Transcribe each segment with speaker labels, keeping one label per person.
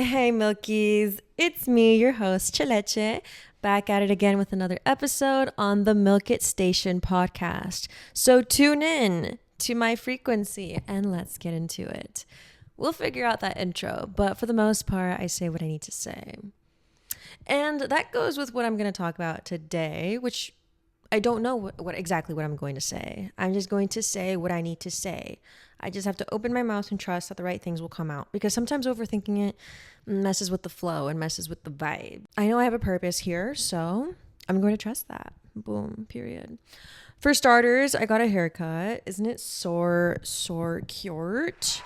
Speaker 1: Hey, Milkies. It's me, your host, Cheleche, back at it again with another episode on the Milk It Station podcast. So tune in to my frequency and let's get into it. We'll figure out that intro, but for the most part, I say what I need to say. And that goes with what I'm going to talk about today, which I don't know what exactly what I'm going to say. I'm just going to say what I need to say. I just have to open my mouth and trust that the right things will come out, because sometimes overthinking it messes with the flow and messes with the vibe. I know I have a purpose here, so I'm going to trust that. Boom, period. For starters, I got a haircut. Isn't it so cute?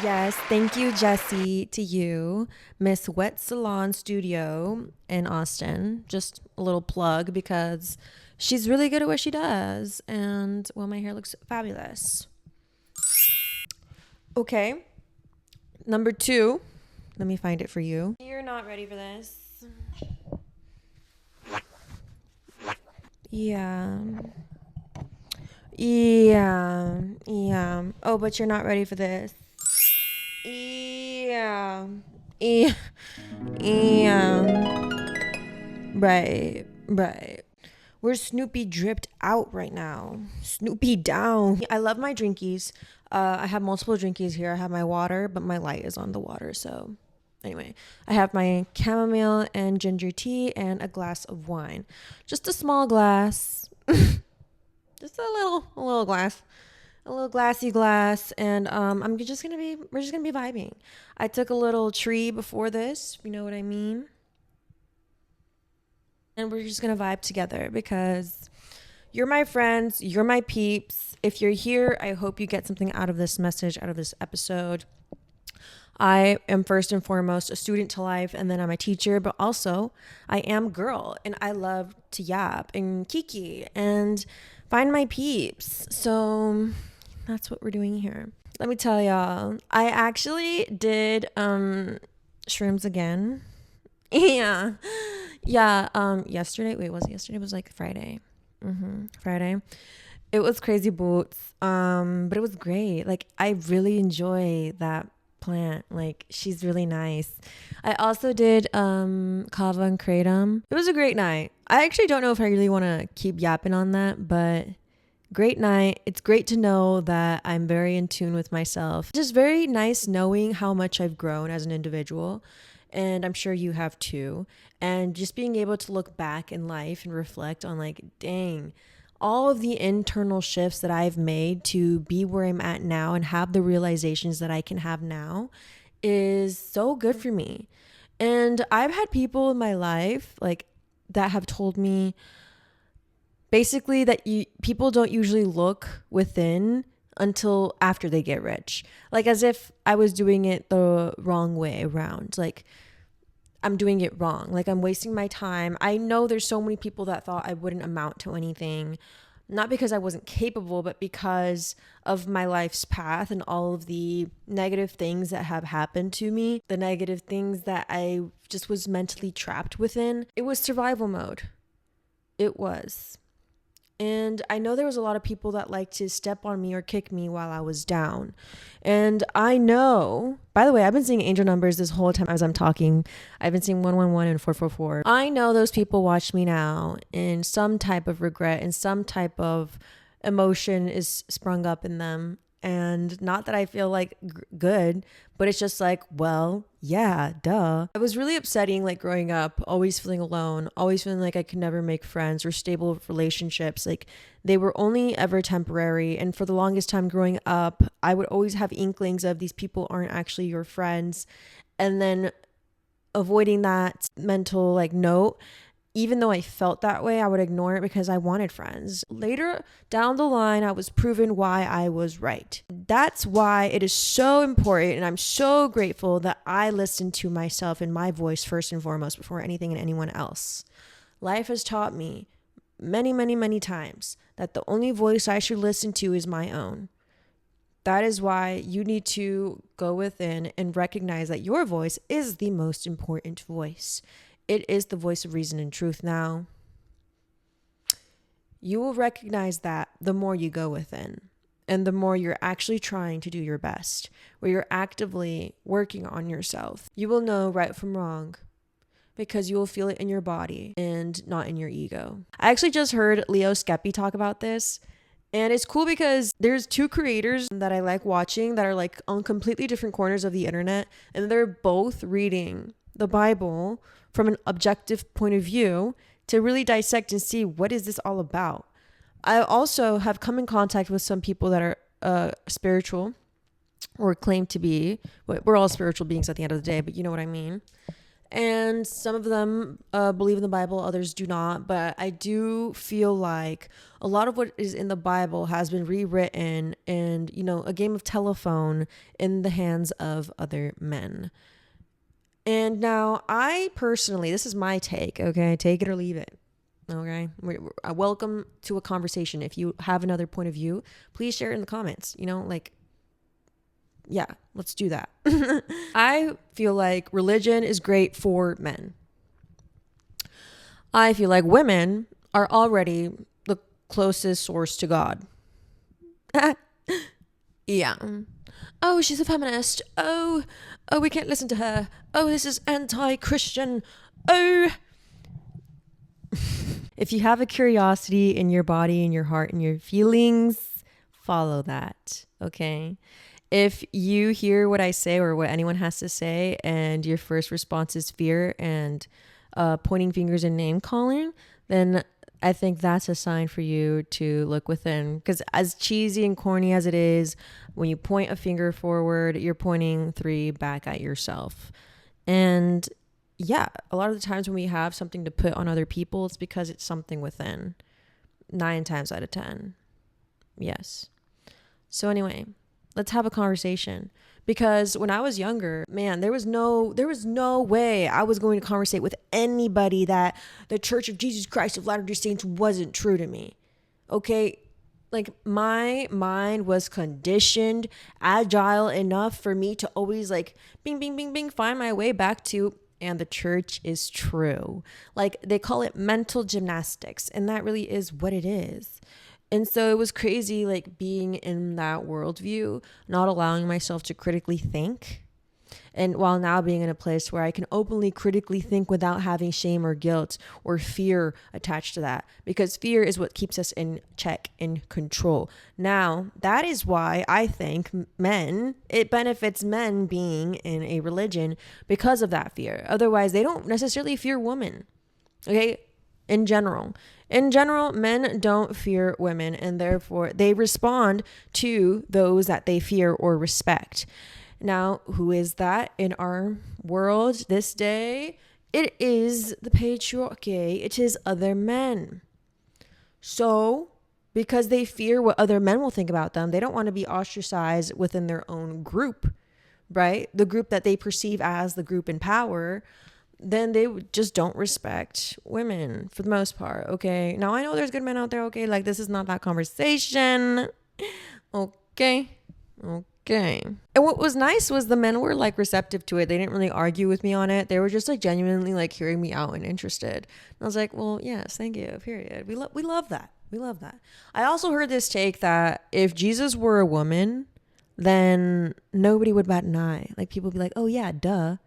Speaker 1: Yes, thank you, Jessie, to you, Miss Wet Salon Studio in Austin. Just a little plug because she's really good at what she does. And, well, my hair looks fabulous. Okay, number 2. Let me find it for you. You're not ready for this. Yeah. Oh, but you're not ready for this. Yeah. Right. Where's Snoopy dripped out right now? Snoopy down. I love my drinkies. I have multiple drinkies here. I have my water, but my light is on the water. So anyway, I have my chamomile and ginger tea and a glass of wine. Just a small glass. Just a little glass. A little glassy glass, and we're just gonna be vibing. I took a little tree before this, you know what I mean, and we're just gonna vibe together because you're my friends, you're my peeps. If you're here, I hope you get something out of this message, out of this episode. I am first and foremost a student to life, and then I'm a teacher, but also I am girl, and I love to yap and kiki and find my peeps. So that's what we're doing here. Let me tell y'all, I actually did shrooms again. Yeah. Yesterday. Wait, was it yesterday? It was like Friday. Friday. It was crazy boots. But it was great. Like, I really enjoy that plant. Like, she's really nice. I also did kava and kratom. It was a great night. I actually don't know if I really want to keep yapping on that, but great night. It's great to know that I'm very in tune with myself. Just very nice knowing how much I've grown as an individual. And I'm sure you have too. And just being able to look back in life and reflect on, like, dang, all of the internal shifts that I've made to be where I'm at now and have the realizations that I can have now is so good for me. And I've had people in my life, like, that have told me basically that people don't usually look within until after they get rich. Like, as if I was doing it the wrong way around. Like, I'm doing it wrong. Like, I'm wasting my time. I know there's so many people that thought I wouldn't amount to anything. Not because I wasn't capable, but because of my life's path and all of the negative things that have happened to me. The negative things that I just was mentally trapped within. It was survival mode. It was. And I know there was a lot of people that liked to step on me or kick me while I was down. And I know, by the way, I've been seeing angel numbers this whole time as I'm talking. I've been seeing 111 and 444. I know those people watch me now and some type of regret and some type of emotion is sprung up in them. And not that I feel like good, but it's just like, well, yeah, duh. It was really upsetting, like, growing up, always feeling alone, always feeling like I could never make friends or stable relationships. Like, they were only ever temporary. And for the longest time growing up, I would always have inklings of these people aren't actually your friends. And then avoiding that mental, like, note, even though I felt that way, I would ignore it because I wanted friends. Later down the line, I was proven why I was right. That's why it is so important, and I'm so grateful that I listened to myself and my voice first and foremost before anything and anyone else. Life has taught me many times that the only voice I should listen to is my own. That is why you need to go within and recognize that your voice is the most important voice. It is the voice of reason and truth. Now, you will recognize that the more you go within. and the more you're actually trying to do your best, where you're actively working on yourself, you will know right from wrong, because you will feel it in your body and not in your ego. I actually just heard Leo Skeppy talk about this. And it's cool because there's two creators that I like watching that are like on completely different corners of the internet. And they're both reading the Bible from an objective point of view to really dissect and see what is this all about. I also have come in contact with some people that are spiritual or claim to be. We're all spiritual beings at the end of the day, but you know what I mean. And some of them believe in the Bible, others do not. But I do feel like a lot of what is in the Bible has been rewritten and, a game of telephone in the hands of other men. And now I personally, this is my take, okay? Take it or leave it, okay? Welcome to a conversation. If you have another point of view, please share it in the comments, yeah, let's do that. I feel like religion is great for men. I feel like women are already the closest source to God. Yeah. Oh, she's a feminist. Oh, we can't listen to her. Oh, this is anti-Christian. Oh. If you have a curiosity in your body, in your heart, in your feelings, follow that, okay? If you hear what I say or what anyone has to say and your first response is fear and pointing fingers and name calling, then I think that's a sign for you to look within. Because as cheesy and corny as it is, when you point a finger forward, you're pointing 3 back at yourself. And yeah, a lot of the times when we have something to put on other people, it's because it's something within. 9 times out of 10. Yes. So anyway, let's have a conversation. Because when I was younger, man, there was no way I was going to conversate with anybody that the Church of Jesus Christ of Latter-day Saints wasn't true to me. Okay? Like, my mind was conditioned, agile enough for me to always like bing, bing, bing, bing, find my way back to, and the church is true. Like, they call it mental gymnastics, and that really is what it is. And so it was crazy, like, being in that worldview, not allowing myself to critically think. And while now being in a place where I can openly critically think without having shame or guilt or fear attached to that. Because fear is what keeps us in check, in control. Now, that is why I think it benefits men being in a religion because of that fear. Otherwise, they don't necessarily fear women. Okay? In general, men don't fear women, and therefore they respond to those that they fear or respect. Now, who is that in our world this day? It is the patriarchy. It is other men. So, because they fear what other men will think about them, they don't want to be ostracized within their own group, right? The group that they perceive as the group in power. Then they just don't respect women for the most part, okay? Now, I know there's good men out there, okay? Like, this is not that conversation, okay? And what was nice was the men were, like, receptive to it. They didn't really argue with me on it. They were just, like, genuinely, like, hearing me out and interested. And I was like, well, yes, thank you, period. We love that. We love that. I also heard this take that if Jesus were a woman, then nobody would bat an eye. Like, people would be like, oh, yeah, duh,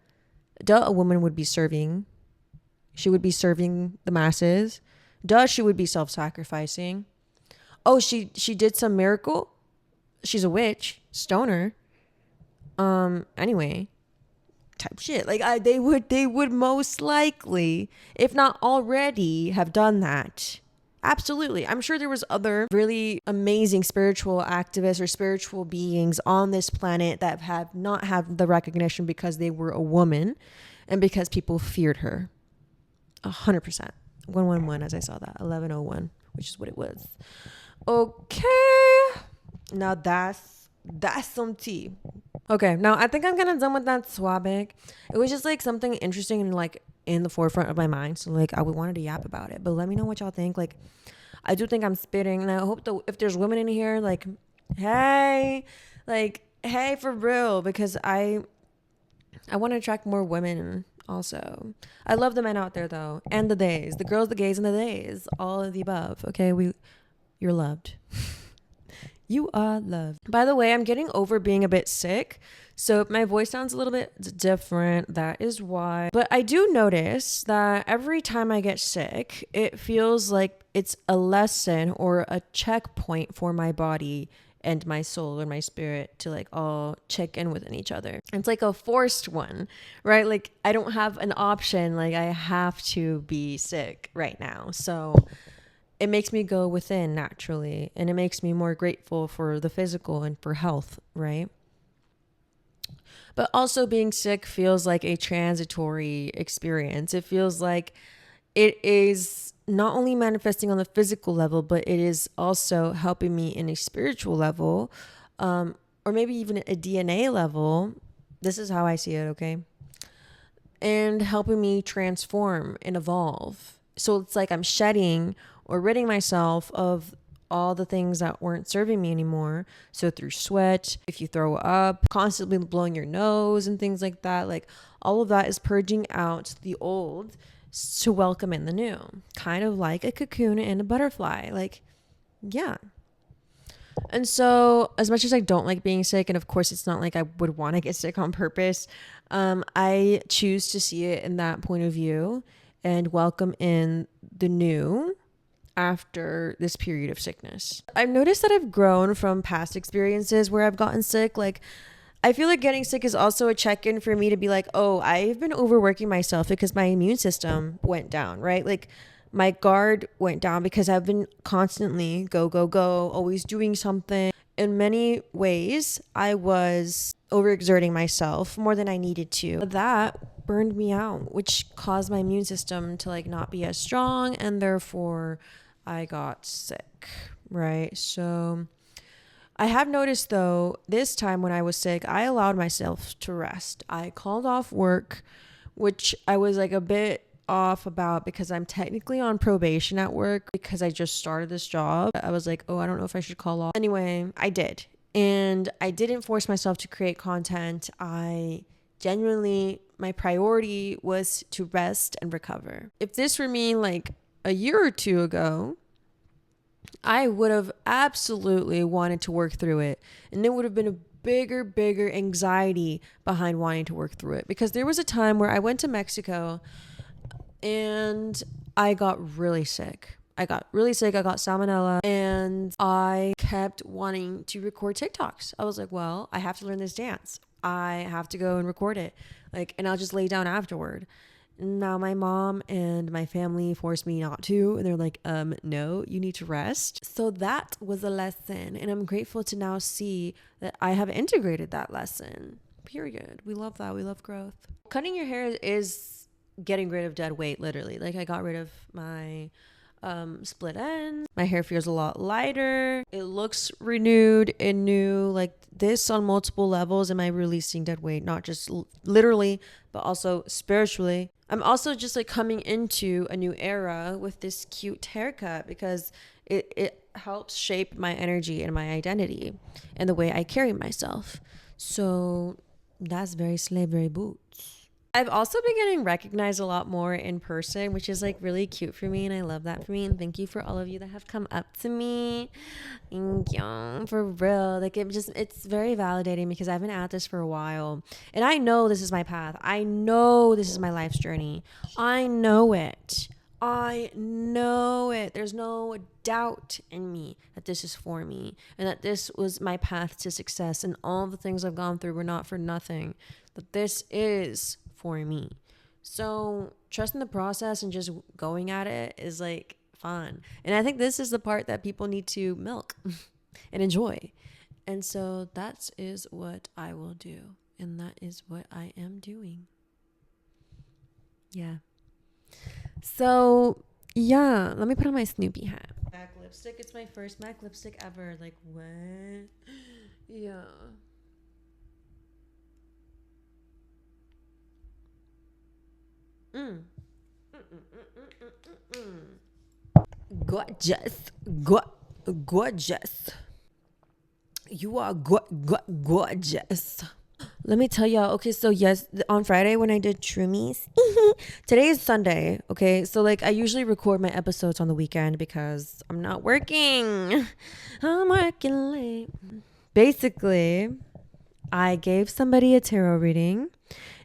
Speaker 1: a woman would be serving. She would be serving the masses. She would be self-sacrificing. Oh, she did some miracle. She's a witch, stoner. Anyway, type shit. Like, they would most likely, if not already, have done that. Absolutely. I'm sure there was other really amazing spiritual activists or spiritual beings on this planet that have not had the recognition because they were a woman and because people feared her. 100%. 111, as I saw that. 1101, which is what it was. Okay. Now that's some tea. Okay. Now I think I'm kind of done with that topic. It was just like something interesting and like in the forefront of my mind. So like I wanted to yap about it, but let me know what y'all think. Like, I do think I'm spitting, and I hope if there's women in here, like, hey, for real, because I want to attract more women also. I love the men out there though, and the days, the girls, the gays, and the days, all of the above. Okay, you're loved. You are loved. By the way, I'm getting over being a bit sick. So if my voice sounds a little bit different, that is why. But I do notice that every time I get sick, it feels like it's a lesson or a checkpoint for my body and my soul or my spirit to like all check in within each other. It's like a forced one, right? Like I don't have an option. Like I have to be sick right now. So it makes me go within naturally, and it makes me more grateful for the physical and for health, right? But also being sick feels like a transitory experience. It feels like it is not only manifesting on the physical level, but it is also helping me in a spiritual level, or maybe even a DNA level. This is how I see it, okay? And helping me transform and evolve. So it's like I'm shedding or ridding myself of all the things that weren't serving me anymore. So through sweat, if you throw up, constantly blowing your nose and things like that, like all of that is purging out the old to welcome in the new. Kind of like a cocoon and a butterfly. Like, yeah. And so as much as I don't like being sick, and of course it's not like I would want to get sick on purpose, I choose to see it in that point of view and welcome in the new after this period of sickness. I've noticed that I've grown from past experiences where I've gotten sick. Like, I feel like getting sick is also a check-in for me to be like, oh, I've been overworking myself because my immune system went down, right? Like my guard went down because I've been constantly go, always doing something. In many ways, I was overexerting myself more than I needed to. That burned me out, which caused my immune system to like not be as strong, and therefore I got sick, right? So I have noticed though, this time when I was sick, I allowed myself to rest. I called off work, which I was like a bit off about because I'm technically on probation at work because I just started this job. I was like, oh, I don't know if I should call off. Anyway, I did. And I didn't force myself to create content. I genuinely, my priority was to rest and recover. If this were me like a year or two ago, I would have absolutely wanted to work through it. And it would have been a bigger anxiety behind wanting to work through it. Because there was a time where I went to Mexico and I got really sick. I got salmonella, and I kept wanting to record TikToks. I was like, well, I have to learn this dance. I have to go and record it. Like, and I'll just lay down afterward. Now my mom and my family forced me not to, and they're like, no, you need to rest. So that was a lesson, and I'm grateful to now see that I have integrated that lesson. Period. We love that. We love growth. Cutting your hair is getting rid of dead weight, literally. Like I got rid of my split ends. My hair feels a lot lighter. It looks renewed and new. Like this on multiple levels. Am I releasing dead weight? Not just literally, but also spiritually. I'm also just like coming into a new era with this cute haircut because it helps shape my energy and my identity and the way I carry myself. So that's very slay, very boots. I've also been getting recognized a lot more in person, which is like really cute for me, and I love that for me. And thank you for all of you that have come up to me. Thank you, for real. Like it's very validating because I've been at this for a while, and I know this is my path. I know this is my life's journey. I know it. There's no doubt in me that this is for me and that this was my path to success, and all the things I've gone through were not for nothing. That this is for me. So trusting the process and just going at it is like fun. And I think this is the part that people need to milk and enjoy. And so that is what I will do. And that is what I am doing. Yeah. So yeah, let me put on my Snoopy hat. MAC lipstick. It's my first MAC lipstick ever. Like what? Yeah. Gorgeous. Gorgeous. You are gorgeous. Let me tell y'all. Okay, so yes, on Friday when I did Shroomies, today is Sunday. Okay, so like I usually record my episodes on the weekend because I'm not working. I'm working late. Basically, I gave somebody a tarot reading.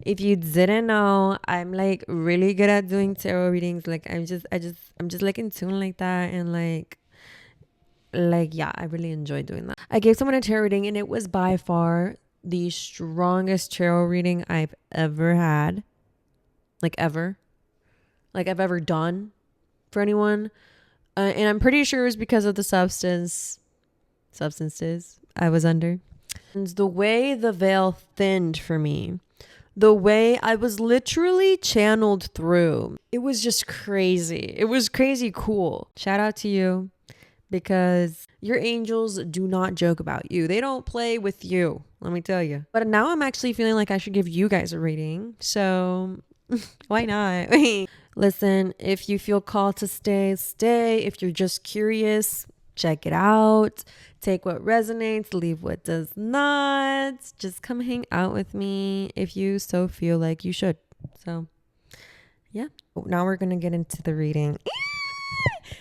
Speaker 1: If you didn't know, I'm like really good at doing tarot readings. Like I'm just like in tune like that, and yeah, I really enjoy doing that. I gave someone a tarot reading, and it was by far the strongest tarot reading I've ever had, like ever, like I've ever done for anyone. And I'm pretty sure it was because of the substances I was under. And the way the veil thinned for me, the way I was literally channeled through, it was just crazy. It was crazy cool. Shout out to you, because your angels do not joke about you. They don't play with you, let me tell you. But now I'm actually feeling like I should give you guys a reading. So why not? Listen, if you feel called to stay, stay. If you're just curious, check it out. Take what resonates, leave what does not. Just come hang out with me if you so feel like you should. So, yeah. Now we're going to get into the reading.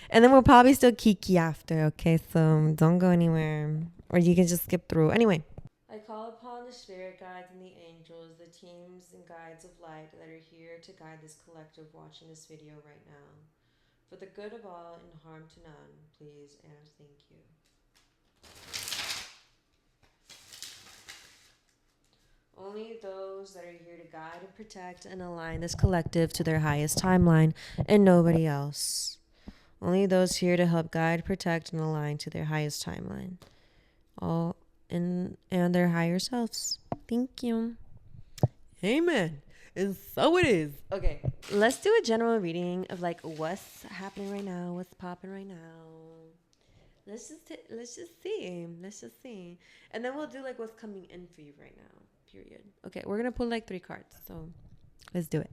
Speaker 1: And then we'll probably still kiki after, okay? So don't go anywhere. Or you can just skip through. Anyway. I call upon the spirit guides and the angels, the teams and guides of light that are here to guide this collective watching this video right now. For the good of all and harm to none, please and thank you. Only those that are here to guide and protect and align this collective to their highest timeline and nobody else. Only those here to help guide, protect, and align to their highest timeline. All and their higher selves. Thank you. Amen. And so it is. Okay. Let's do a general reading of like what's happening right now, what's popping right now. Let's just see. Let's just see. And then we'll do like what's coming in for you right now. Period. Okay, we're gonna pull like 3 cards. So let's do it.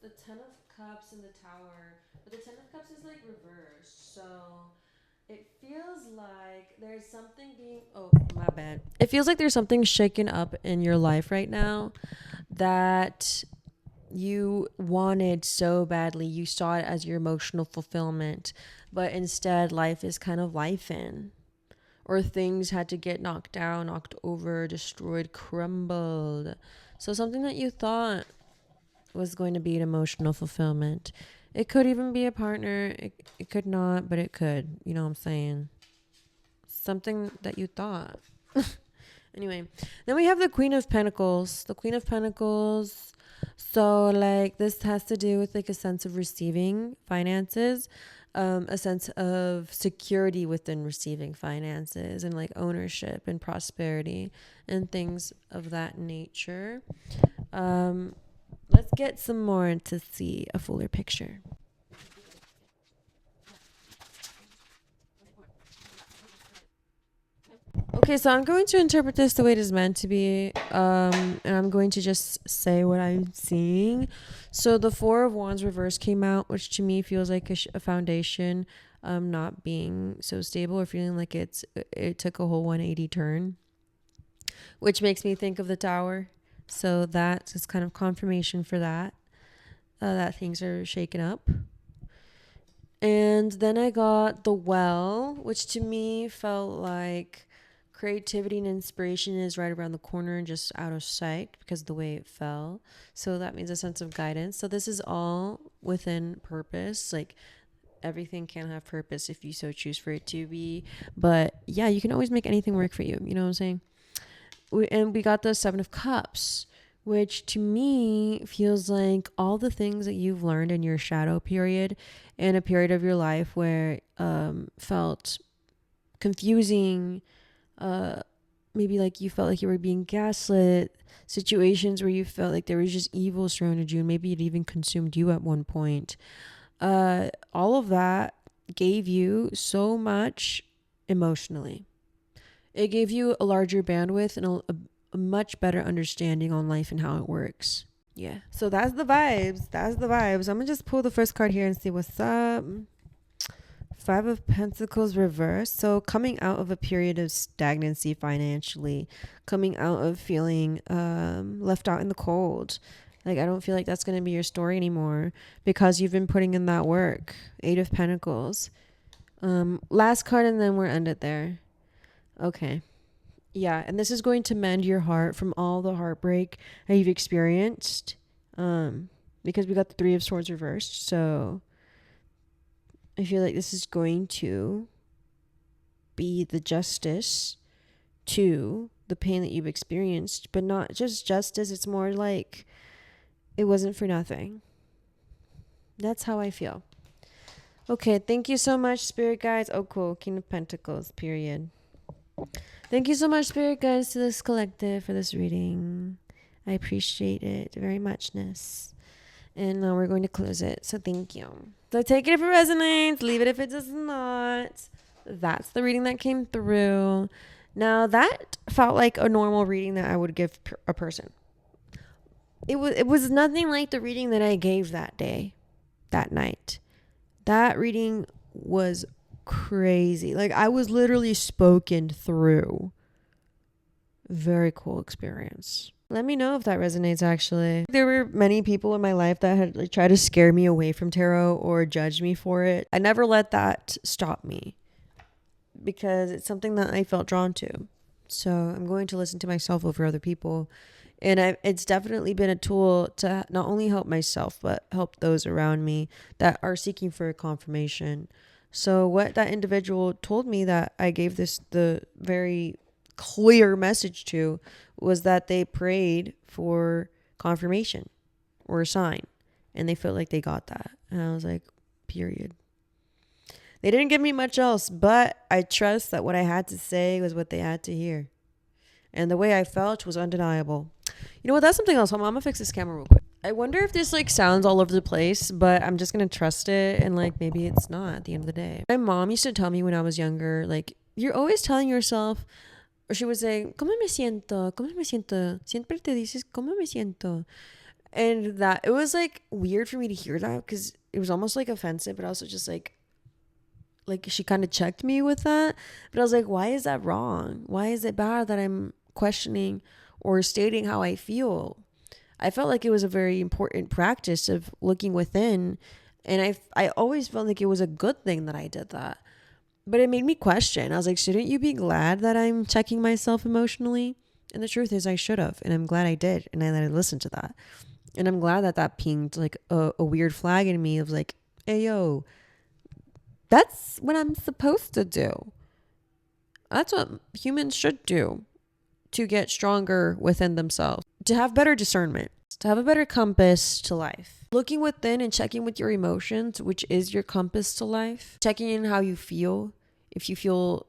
Speaker 1: The 10 of Cups and the Tower. But the 10 of Cups is like reversed. So it feels like there's something being... Oh, my bad. It feels like there's something shaken up in your life right now that you wanted so badly. You saw it as your emotional fulfillment. But instead, life is kind of life in. Or things had to get knocked down, knocked over, destroyed, crumbled. So something that you thought was going to be an emotional fulfillment. It could even be a partner. It could not, but it could. You know what I'm saying? Something that you thought. Anyway, then we have the Queen of Pentacles. The Queen of Pentacles. So like this has to do with like a sense of receiving finances, a sense of security within receiving finances and like ownership and prosperity and things of that nature. Let's get some more to see a fuller picture. Okay, so I'm going to interpret this the way it is meant to be, and I'm going to just say what I'm seeing. So the Four of Wands reverse came out, which to me feels like a foundation not being so stable or feeling like it took a whole 180 turn, which makes me think of the Tower. So that is kind of confirmation for that, that things are shaken up. And then I got the Well, which to me felt like creativity and inspiration is right around the corner and just out of sight because of the way it fell. So that means a sense of guidance. So this is all within purpose. Like everything can have purpose if you so choose for it to be. But yeah, you can always make anything work for you. You know what I'm saying? And we got the Seven of Cups, which to me feels like all the things that you've learned in your shadow period, in a period of your life where felt confusing, maybe like you felt like you were being gaslit, situations where you felt like there was just evil surrounded you, and maybe it even consumed you at one point. All of that gave you so much emotionally. It gave you a larger bandwidth and a much better understanding on life and how it works. Yeah. So that's the vibes. I'm gonna just pull the first card here and see what's up. Five of Pentacles reversed. So coming out of a period of stagnancy financially, coming out of feeling left out in the cold. Like, I don't feel like that's going to be your story anymore because you've been putting in that work. Eight of Pentacles. Last card and then we're ended there. Okay. Yeah, and this is going to mend your heart from all the heartbreak that you've experienced. Because we got the Three of Swords reversed. So I feel like this is going to be the justice to the pain that you've experienced, but not just justice. It's more like it wasn't for nothing. That's how I feel. Okay, thank you so much, Spirit Guides. Oh, cool. King of Pentacles, period. Thank you so much, Spirit Guides, to this collective for this reading. I appreciate it very muchness. And now we're going to close it. So thank you. So take it if it resonates. Leave it if it does not. That's the reading that came through. Now that felt like a normal reading that I would give a person. It was nothing like the reading that I gave that day, that night. That reading was crazy. Like, I was literally spoken through. Very cool experience. Let me know if that resonates, actually. There were many people in my life that had tried to scare me away from tarot or judge me for it. I never let that stop me because it's something that I felt drawn to. So I'm going to listen to myself over other people. And it's definitely been a tool to not only help myself, but help those around me that are seeking for a confirmation. So what that individual told me that I gave the very clear message to was that they prayed for confirmation or a sign, and they felt like they got that. And I was like, period. They didn't give me much else, but I trust that what I had to say was what they had to hear. And the way I felt was undeniable. You know what? That's something else. I'm gonna fix this camera real quick. I wonder if this like sounds all over the place, but I'm just gonna trust it, and like maybe it's not at the end of the day. My mom used to tell me when I was younger, like, you're always telling yourself, or she would say, ¿Cómo me siento? ¿Cómo me siento? Siempre te dices, ¿Cómo me siento? And that, it was like weird for me to hear that because it was almost like offensive, but also just like she kind of checked me with that. But I was like, why is that wrong? Why is it bad that I'm questioning or stating how I feel? I felt like it was a very important practice of looking within. And I always felt like it was a good thing that I did that. But it made me question. I was like, shouldn't you be glad that I'm checking myself emotionally? And the truth is I should have. And I'm glad I did. And I listened to that. And I'm glad that that pinged like a weird flag in me of like, hey, yo, that's what I'm supposed to do. That's what humans should do to get stronger within themselves, to have better discernment, to have a better compass to life. Looking within and checking with your emotions, which is your compass to life. Checking in how you feel. If you feel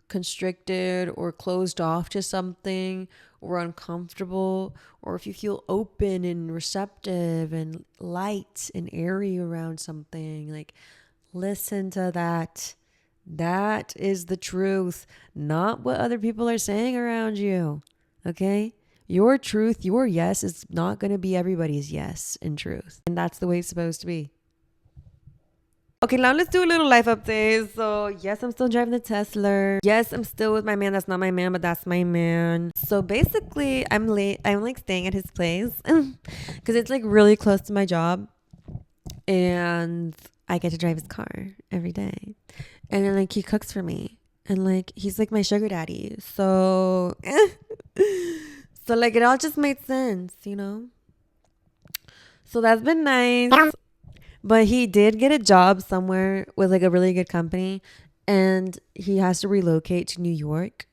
Speaker 1: constricted or closed off to something or uncomfortable, or if you feel open and receptive and light and airy around something, like, listen to that. That is the truth, not what other people are saying around you. Okay? Your truth, your yes is not going to be everybody's yes and truth. And that's the way it's supposed to be. Okay, now let's do a little life update. So, yes, I'm still driving the Tesla. Yes, I'm still with my man. That's not my man, but that's my man. So basically, I'm late. I'm like staying at his place because it's like really close to my job. And I get to drive his car every day. And then like he cooks for me. And like he's like my sugar daddy. So so like it all just made sense, you know? So that's been nice. But he did get a job somewhere with like a really good company. And he has to relocate to New York.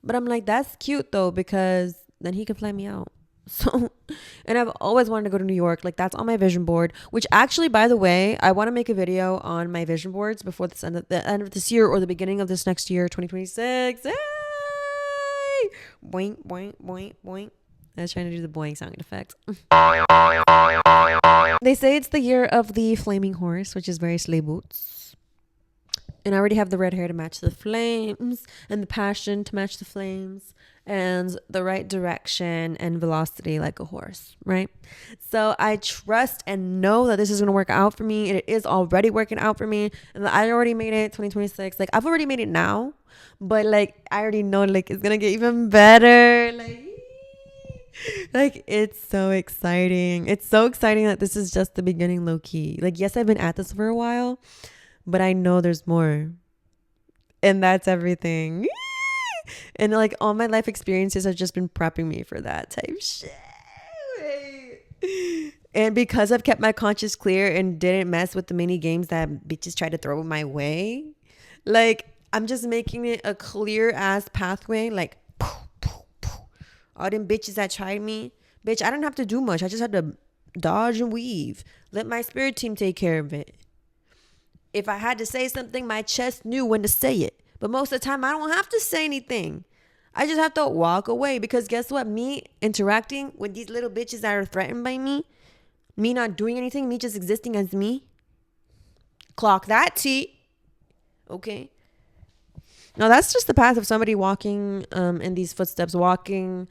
Speaker 1: But I'm like, that's cute though, because then he can fly me out. So, and I've always wanted to go to New York. Like, that's on my vision board, which actually, by the way, I want to make a video on my vision boards before the end of this year or the beginning of this next year, 2026. Hey! Boink, boink, boink, boink. I was trying to do the boing sound effect. They say it's the year of the flaming horse, which is very sleigh boots. And I already have the red hair to match the flames and the passion to match the flames. and the right direction and velocity like a horse, right? So I trust and know that this is going to work out for me. It is already working out for me, and I already made it 2026. Like, I've already made it now, but like I already know like it's going to get even better. Like it's so exciting. It's so exciting that this is just the beginning, low key. Like, yes, I've been at this for a while, but I know there's more. And that's everything. And like all my life experiences have just been prepping me for that type shit. And because I've kept my conscience clear and didn't mess with the mini games that bitches try to throw my way, like I'm just making it a clear ass pathway. Like, all them bitches that tried me, bitch, I didn't have to do much. I just had to dodge and weave. Let my spirit team take care of it. If I had to say something, my chest knew when to say it. But most of the time, I don't have to say anything. I just have to walk away, because guess what? Me interacting with these little bitches that are threatened by me not doing anything, me just existing as me. Clock that T. Okay. Now that's just the path of somebody walking in these footsteps, walking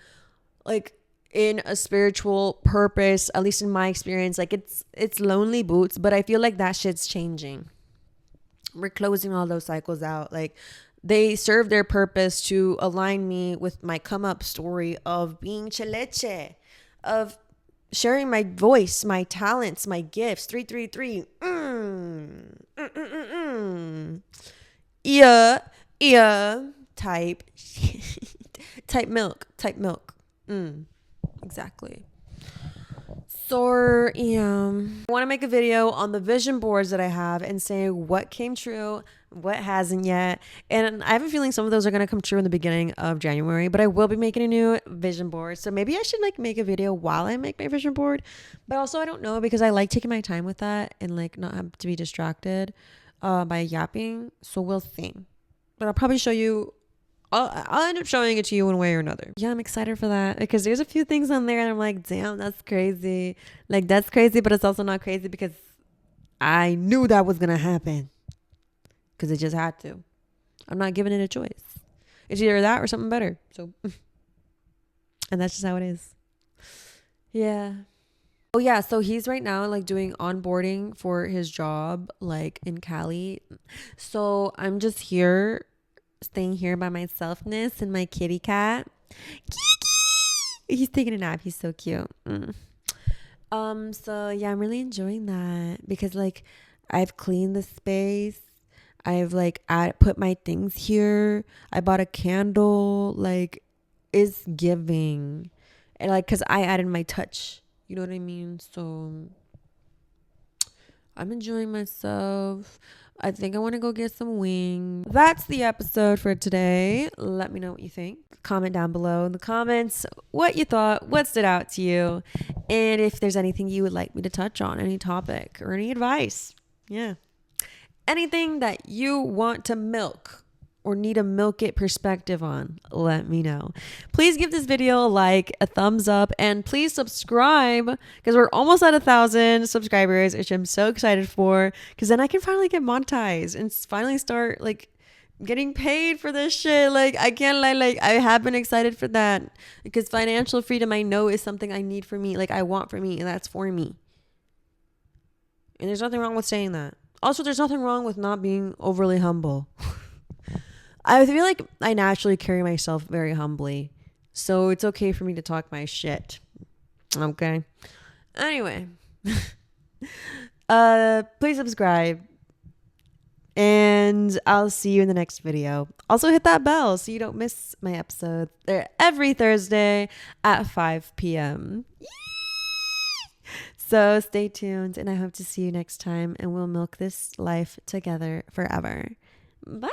Speaker 1: like in a spiritual purpose, at least in my experience. Like it's lonely boots, but I feel like that shit's changing. We're closing all those cycles out. Like, they serve their purpose to align me with my come up story of being cheleche, of sharing my voice, my talents, my gifts. 333. Yeah. Type milk. Exactly. So, I want to make a video on the vision boards that I have and say what came true, what hasn't yet. And I have a feeling some of those are going to come true in the beginning of January, but I will be making a new vision board. So maybe I should like make a video while I make my vision board. But also, I don't know, because I like taking my time with that and like not have to be distracted by yapping. So we'll see. But I'll probably show you. I'll end up showing it to you one way or another. Yeah, I'm excited for that, because there's a few things on there and I'm like, damn, that's crazy. Like, that's crazy, but it's also not crazy because I knew that was going to happen, because it just had to. I'm not giving it a choice. It's either that or something better. So, and that's just how it is. Yeah. Oh yeah, so he's right now like doing onboarding for his job like in Cali. So I'm just here, staying here by myselfness and my kitty cat. Kiki! He's taking a nap. He's so cute. So yeah, I'm really enjoying that, because like I've cleaned the space. I've like put my things here. I bought a candle. Like, it's giving. And like, cause I added my touch. You know what I mean? So I'm enjoying myself. I think I want to go get some wings. That's the episode for today. Let me know what you think. Comment down below in the comments what you thought, what stood out to you, and if there's anything you would like me to touch on, any topic or any advice. Yeah. Anything that you want to milk or need a milk it perspective on, let me know. Please give this video a like, a thumbs up, and please subscribe, because we're almost at 1,000 subscribers, which I'm so excited for, because then I can finally get monetized and finally start like getting paid for this shit. Like, I can't lie, like I have been excited for that, because financial freedom, I know, is something I need for me, like I want for me, and that's for me. And there's nothing wrong with saying that. Also, there's nothing wrong with not being overly humble. I feel like I naturally carry myself very humbly, so it's okay for me to talk my shit. Okay. Anyway, please subscribe, and I'll see you in the next video. Also, hit that bell so you don't miss my episode. They're every Thursday at 5 p.m. So stay tuned, and I hope to see you next time, and we'll milk this life together forever. Bye.